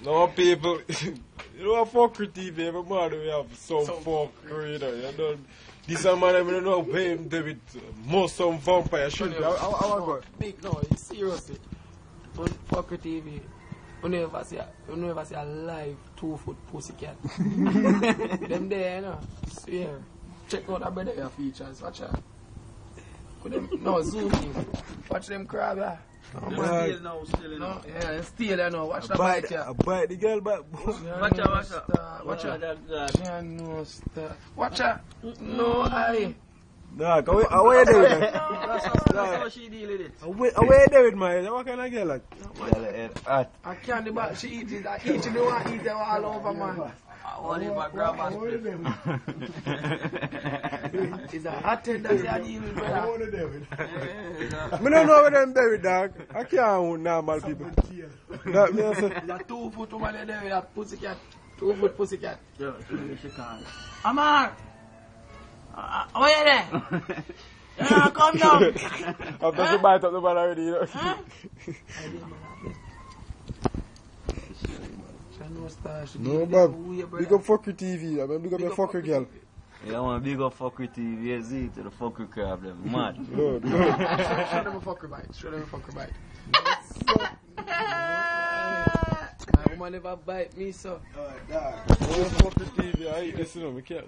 No people, you know what fuckery TV, every morning we have some fuckery, you know. You know. This man, I don't know, pay him David, most some vampire shit. I want to big, no, seriously. On fuckery TV, you never see a live 2-foot pussycat. Them there, you know. Yeah. Check out that brother your features, watch out. No, zoom in. Watch them crab, yeah. Still now, still no, yeah, still I know. Watch that bite, yeah. I bite the girl back. Watch out. Watch out. Yeah, no, stop. Watch out. No, I. Nah, away there. That's how she deal with it. Away there, man. What kind of girl like? I can't do that. She eat it. I eat it. Don't want to eat it all over, man. I want it back, grab and It's a hot head that they deal with, brother. I don't know where them buried, dog. I can't with normal people. That me say. That 2-foot woman there with that pussycat. 2-foot pussycat. Yeah, she can't. Amar! Where you there? Yeah, come down. After she bite up the man already, you know. No, man. Big up fucker TV. I mean, big up your fucker girl. Yeah, man, big up fucker TV. Yeah, see to the fucker crab, them. Mad. Good. Show them a fucker bite. Show them a fucker bite. My woman never bite me, so. Fucker TV. I eat this, you know. I can't.